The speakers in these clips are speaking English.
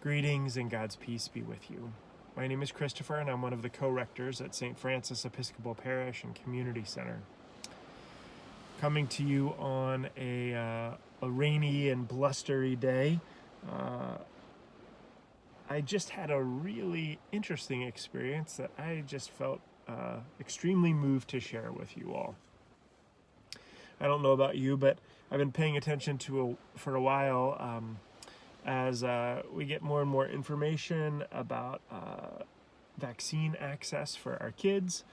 Greetings and God's peace be with you. My name is Kristofer, and I'm one of the co-rectors at St. Francis Episcopal Parish and Community Center. Coming to you on a rainy and blustery day. I just had a really interesting experience that I just felt extremely moved to share with you all. I don't know about you, but I've been paying attention to for a while as we get more and more information about vaccine access for our kids,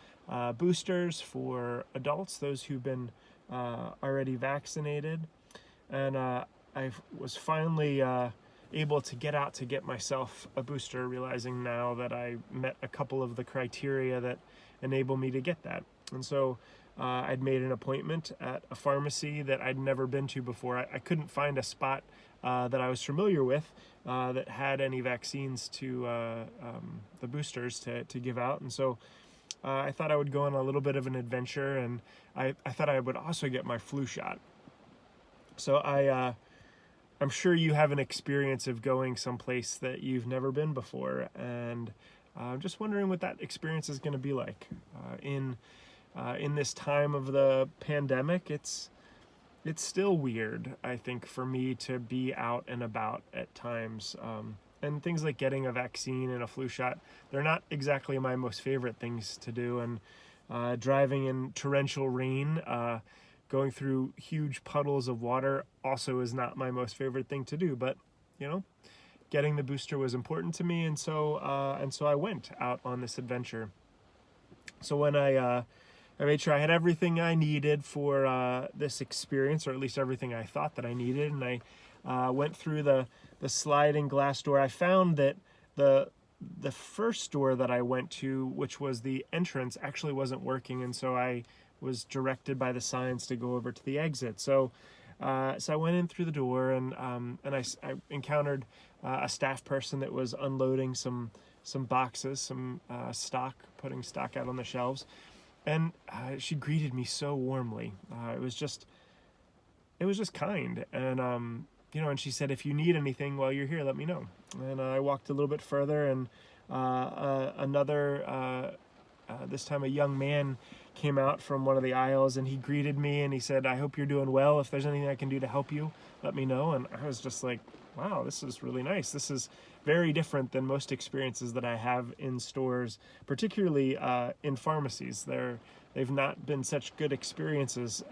boosters for adults, those who've been already vaccinated. And I was finally able to get out to get myself a booster, realizing now that I met a couple of the criteria that enable me to get that. And so I'd made an appointment at a pharmacy that I'd never been to before. I couldn't find a spot that I was familiar with that had any vaccines to the boosters to give out. And so I thought I would go on a little bit of an adventure, and I thought I would also get my flu shot. So I'm sure you have an experience of going someplace that you've never been before, and I'm just wondering what that experience is going to be like. In this time of the pandemic, it's still weird, I think, for me to be out and about at times. And things like getting a vaccine and a flu shot, they're not exactly my most favorite things to do. And driving in torrential rain, going through huge puddles of water also is not my most favorite thing to do. But, you know, getting the booster was important to me, and so I went out on this adventure. So when I made sure I had everything I needed for this experience, or at least everything I thought that I needed, and I went through the sliding glass door. I found that the first door that I went to, which was the entrance, actually wasn't working, and so I was directed by the signs to go over to the exit. So I went in through the door, and I encountered a staff person that was unloading some boxes, some stock, putting stock out on the shelves. And she greeted me so warmly. It was just kind. And, and she said, if you need anything while you're here, let me know. And I walked a little bit further, and this time a young man came out from one of the aisles, and he greeted me, and he said, I hope you're doing well. If there's anything I can do to help you, let me know. And I was just like, wow, this is really nice. This is very different than most experiences that I have in stores, particularly in pharmacies. They've not been such good experiences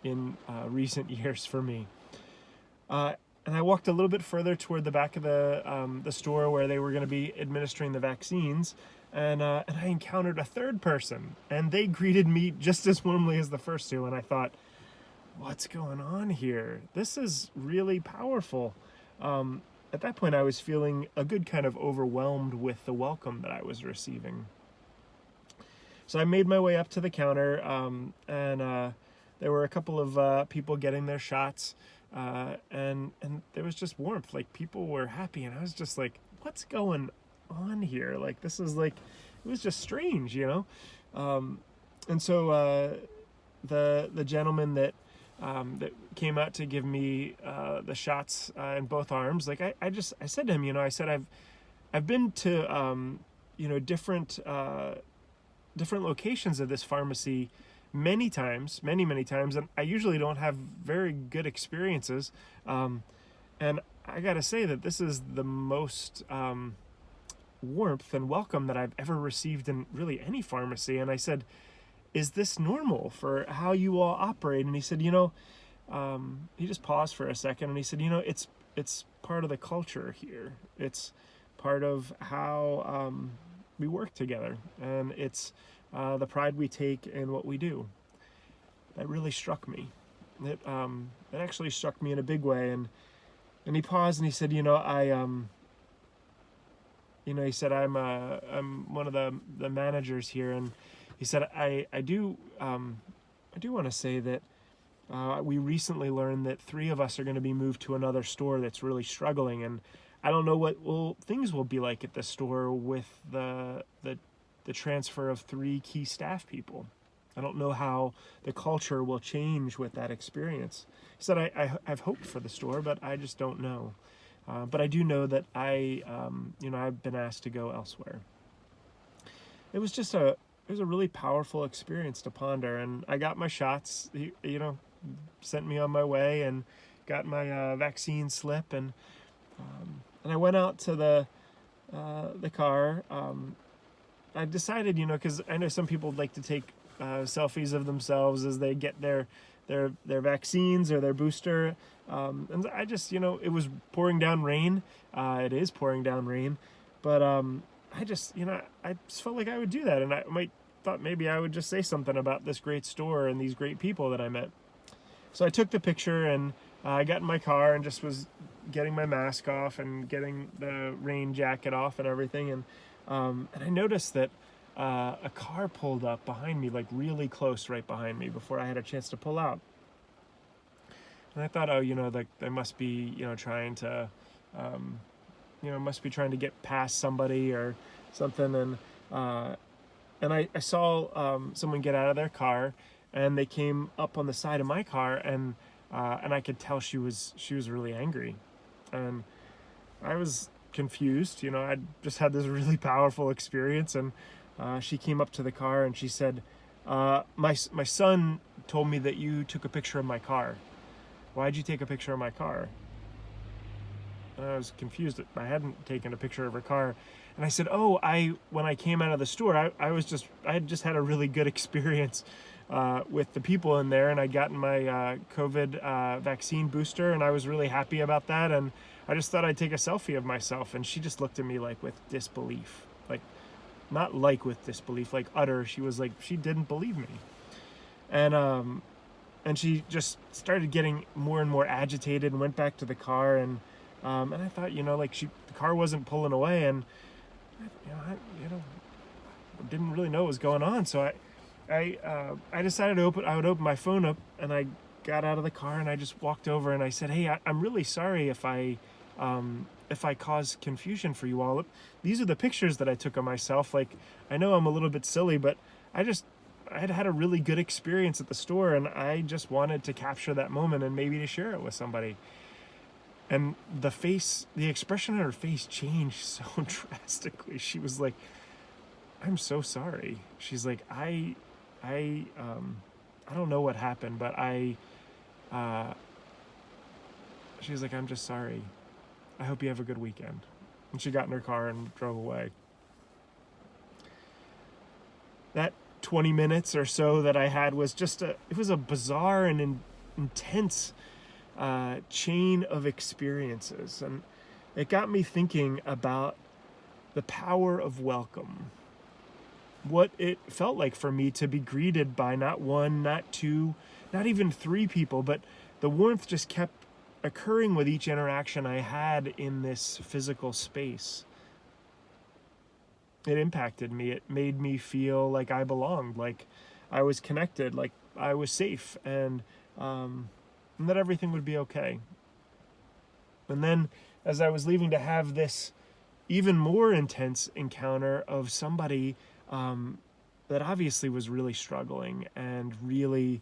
in recent years for me. And I walked a little bit further toward the back of the store where they were going to be administering the vaccines, and I encountered a third person, and they greeted me just as warmly as the first two, and I thought, what's going on here? This is really powerful. At that point, I was feeling a good kind of overwhelmed with the welcome that I was receiving. So I made my way up to the counter, and there were a couple of people getting their shots, and there was just warmth. Like, people were happy, and I was just like, what's going on here? Like, this is like, it was just strange, you know? And so the gentleman that came out to give me the shots in both arms, like I said to him, you know, I said I've been to different locations of this pharmacy many times, and I usually don't have very good experiences, and I gotta say that this is the most warmth and welcome that I've ever received in really any pharmacy. And I said, is this normal for how you all operate? And he said, you know, he just paused for a second, and he said, you know, it's part of the culture here. It's part of how we work together, and it's the pride we take in what we do. That really struck me. It actually struck me in a big way. And he paused, and he said, you know, he said, I'm one of the managers here, and he said, I do want to say that we recently learned that 3 of us are going to be moved to another store that's really struggling, and I don't know what things will be like at the store with the transfer of 3 key staff people. I don't know how the culture will change with that experience. He said, I have hope for the store, but I just don't know. But I do know that I've been asked to go elsewhere. It was a really powerful experience to ponder, and I got my shots. Sent me on my way and got my vaccine slip, and I went out to the car. I decided, because I know some people like to take selfies of themselves as they get their vaccines or their booster. And I just, it was pouring down rain. It is pouring down rain, but I just felt like I would do that, and thought maybe I would just say something about this great store and these great people that I met. So I took the picture, and I got in my car and just was getting my mask off and getting the rain jacket off and everything, and I noticed that a car pulled up behind me, like really close, right behind me, before I had a chance to pull out. And I thought, they must be, trying to, must be trying to get past somebody or something. And I saw someone get out of their car, and they came up on the side of my car, and I could tell she was really angry, and I was confused. I'd just had this really powerful experience, and she came up to the car and she said, my son told me that you took a picture of my car. Why'd you take a picture of my car? And I was confused. I hadn't taken a picture of her car. And I said, when I came out of the store, I had just had a really good experience with the people in there, and I'd gotten my COVID vaccine booster, and I was really happy about that, and I just thought I'd take a selfie of myself. And she just looked at me like with disbelief, like not like with disbelief, like utter. She was like, she didn't believe me. And she just started getting more and more agitated and went back to the car, and I thought, the car wasn't pulling away, and I didn't really know what was going on. So I decided I would open my phone up, and I got out of the car, and I just walked over and I said, hey, I'm really sorry if I caused confusion for you all. These are the pictures that I took of myself. Like, I know I'm a little bit silly, but I had a really good experience at the store, and I just wanted to capture that moment and maybe to share it with somebody. And the expression on her face changed so drastically. She was like, I'm so sorry. She's like, I don't know what happened, but she's like, I'm just sorry. I hope you have a good weekend. And she got in her car and drove away. That 20 minutes or so that I had was it was a bizarre and intense chain of experiences. And it got me thinking about the power of welcome. What it felt like for me to be greeted by not one, not two, not even three people, but the warmth just kept occurring with each interaction I had in this physical space. It impacted me. It made me feel like I belonged, like I was connected, like I was safe, and that everything would be okay. And then as I was leaving to have this even more intense encounter of somebody that obviously was really struggling and really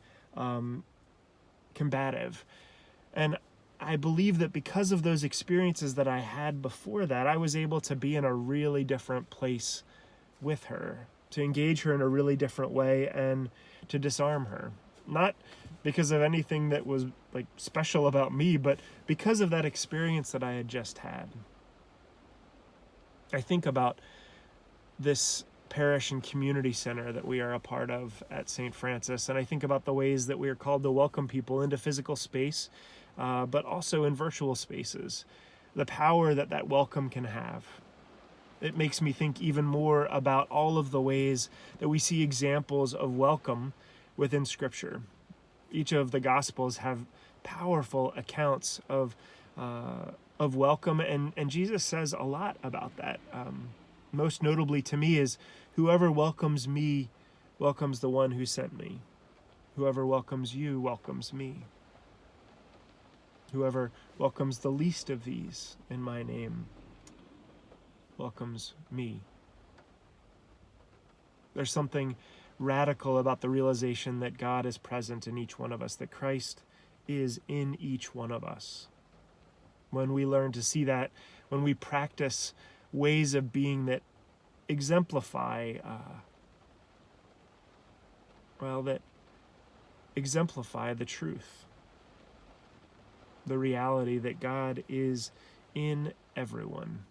combative. And I believe that because of those experiences that I had before that, I was able to be in a really different place with her, to engage her in a really different way, and to disarm her. Not because of anything that was like special about me, but because of that experience that I had just had. I think about this Parish and Community Center that we are a part of at St. Francis, and I think about the ways that we are called to welcome people into physical space, but also in virtual spaces, the power that welcome can have. It makes me think even more about all of the ways that we see examples of welcome within Scripture. Each of the Gospels have powerful accounts of welcome, and Jesus says a lot about that. Most notably to me is, whoever welcomes me welcomes the one who sent me. Whoever welcomes you welcomes me. Whoever welcomes the least of these in my name welcomes me. There's something radical about the realization that God is present in each one of us, that Christ is in each one of us. when we learn to see that, when we practice ways of being that exemplify, that exemplify the truth, the reality that God is in everyone.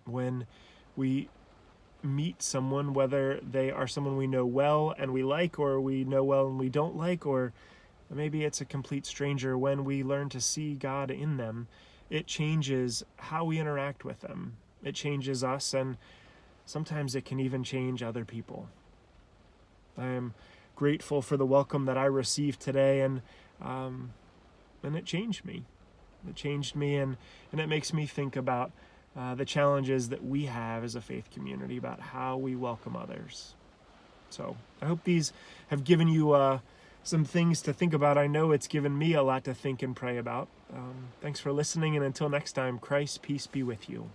When we meet someone, whether they are someone we know well and we like, or we know well and we don't like, or maybe it's a complete stranger, when we learn to see God in them, it changes how we interact with them. It changes us, and sometimes it can even change other people. I am grateful for the welcome that I received today, and it changed me. It changed me, and it makes me think about the challenges that we have as a faith community about how we welcome others. So I hope these have given you some things to think about. I know it's given me a lot to think and pray about. Thanks for listening, and until next time, Christ's peace be with you.